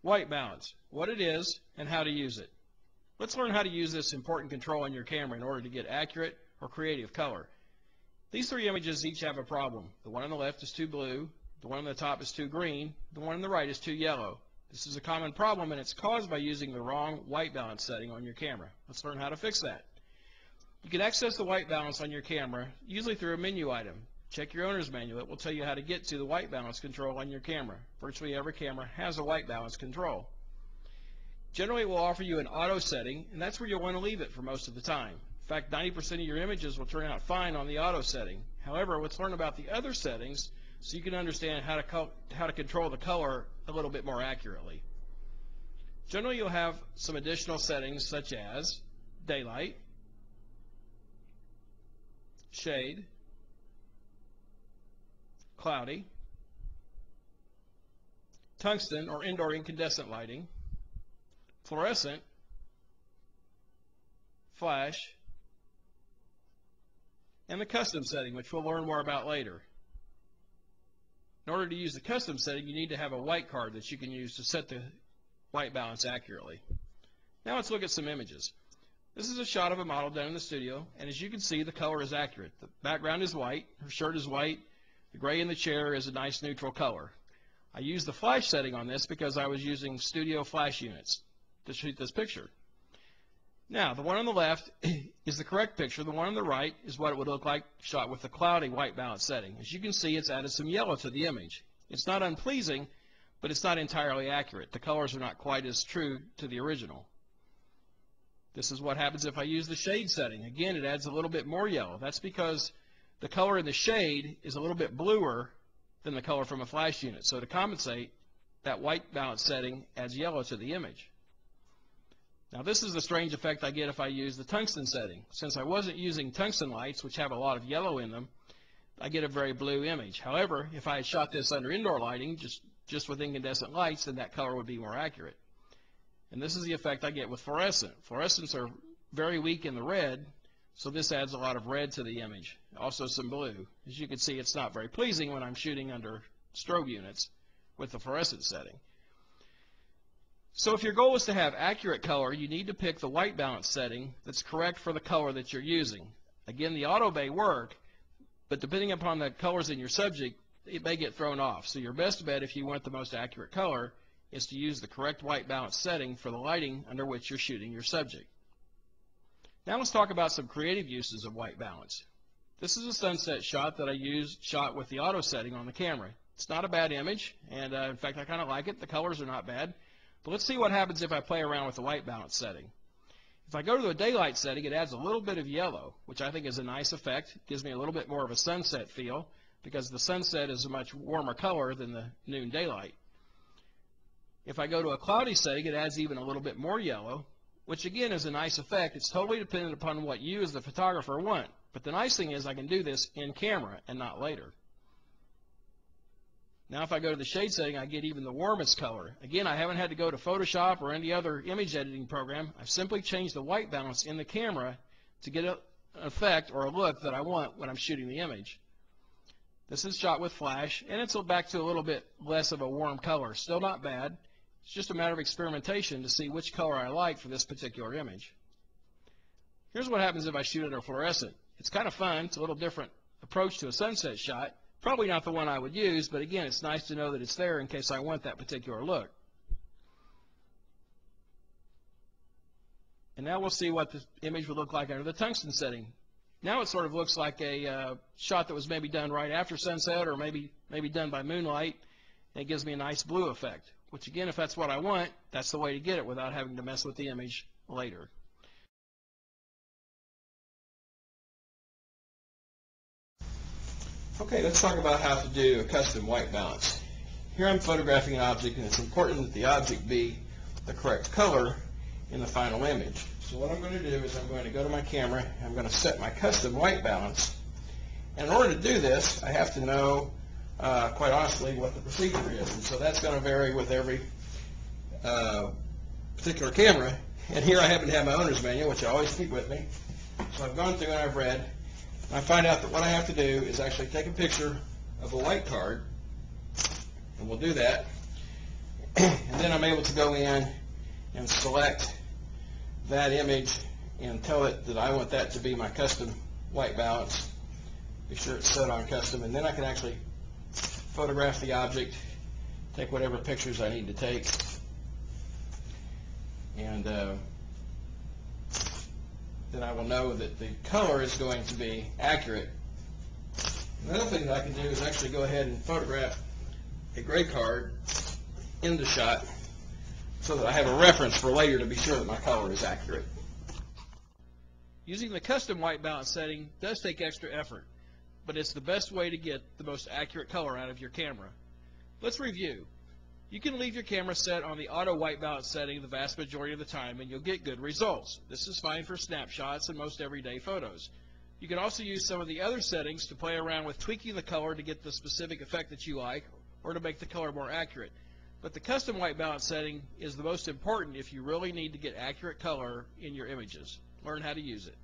White balance, what it is and how to use it. Let's learn how to use this important control on your camera in order to get accurate or creative color. These three images each have a problem. The one on the left is too blue, the one on the top is too green, the one on the right is too yellow. This is a common problem and it's caused by using the wrong white balance setting on your camera. Let's learn how to fix that. You can access the white balance on your camera usually through a menu item. Check your owner's manual. It will tell you how to get to the white balance control on your camera. Virtually every camera has a white balance control. Generally, it will offer you an auto setting, and that's where you'll want to leave it for most of the time. In fact, 90% of your images will turn out fine on the auto setting. However, let's learn about the other settings so you can understand how to control the color a little bit more accurately. Generally, you'll have some additional settings such as daylight, shade, cloudy, tungsten or indoor incandescent lighting, fluorescent, flash, and the custom setting, which we'll learn more about later. In order to use the custom setting, you need to have a white card that you can use to set the white balance accurately. Now let's look at some images. This is a shot of a model done in the studio, and as you can see, the color is accurate. The background is white, her shirt is white, the gray in the chair is a nice neutral color. I used the flash setting on this because I was using studio flash units to shoot this picture. Now, the one on the left is the correct picture. The one on the right is what it would look like shot with the cloudy white balance setting. As you can see, it's added some yellow to the image. It's not unpleasing, but it's not entirely accurate. The colors are not quite as true to the original. This is what happens if I use the shade setting. Again, it adds a little bit more yellow. That's because the color in the shade is a little bit bluer than the color from a flash unit. So to compensate, that white balance setting adds yellow to the image. Now this is the strange effect I get if I use the tungsten setting. Since I wasn't using tungsten lights, which have a lot of yellow in them, I get a very blue image. However, if I had shot this under indoor lighting, just with incandescent lights, then that color would be more accurate. And this is the effect I get with fluorescent. Fluorescents are very weak in the red, so this adds a lot of red to the image. Also some blue. As you can see, it's not very pleasing when I'm shooting under strobe units with the fluorescent setting. So if your goal is to have accurate color, you need to pick the white balance setting that's correct for the color that you're using. Again, the auto may work, but depending upon the colors in your subject, it may get thrown off. So your best bet if you want the most accurate color is to use the correct white balance setting for the lighting under which you're shooting your subject. Now let's talk about some creative uses of white balance. This is a sunset shot that I shot with the auto setting on the camera. It's not a bad image, and in fact I kind of like it. The colors are not bad. But let's see what happens if I play around with the white balance setting. If I go to the daylight setting, it adds a little bit of yellow, which I think is a nice effect. It gives me a little bit more of a sunset feel because the sunset is a much warmer color than the noon daylight. If I go to a cloudy setting, it adds even a little bit more yellow, which again is a nice effect. It's totally dependent upon what you as the photographer want. But the nice thing is I can do this in camera and not later. Now if I go to the shade setting, I get even the warmest color. Again, I haven't had to go to Photoshop or any other image editing program. I've simply changed the white balance in the camera to get an effect or a look that I want when I'm shooting the image. This is shot with flash, and it's back to a little bit less of a warm color. Still not bad. It's just a matter of experimentation to see which color I like for this particular image. Here's what happens if I shoot under fluorescent. It's kind of fun. It's a little different approach to a sunset shot. Probably not the one I would use, but again, it's nice to know that it's there in case I want that particular look. And now we'll see what the image would look like under the tungsten setting. Now it sort of looks like a shot that was maybe done right after sunset or maybe done by moonlight, and it gives me a nice blue effect, which again, if that's what I want, that's the way to get it without having to mess with the image later. Okay, let's talk about how to do a custom white balance. Here I'm photographing an object, and it's important that the object be the correct color in the final image. So what I'm going to do is I'm going to go to my camera, and I'm going to set my custom white balance. And in order to do this, I have to know, quite honestly, what the procedure is. And so that's going to vary with every particular camera. And here I happen to have my owner's manual, which I always keep with me. So I've gone through and I've read. I find out that what I have to do is actually take a picture of a white card, and we'll do that. And then I'm able to go in and select that image and tell it that I want that to be my custom white balance. Be sure it's set on custom, and then I can actually photograph the object, take whatever pictures I need to take, and then I will know that the color is going to be accurate. Another thing that I can do is actually go ahead and photograph a gray card in the shot so that I have a reference for later to be sure that my color is accurate. Using the custom white balance setting does take extra effort, but it's the best way to get the most accurate color out of your camera. Let's review. You can leave your camera set on the auto white balance setting the vast majority of the time and you'll get good results. This is fine for snapshots and most everyday photos. You can also use some of the other settings to play around with tweaking the color to get the specific effect that you like or to make the color more accurate. But the custom white balance setting is the most important if you really need to get accurate color in your images. Learn how to use it.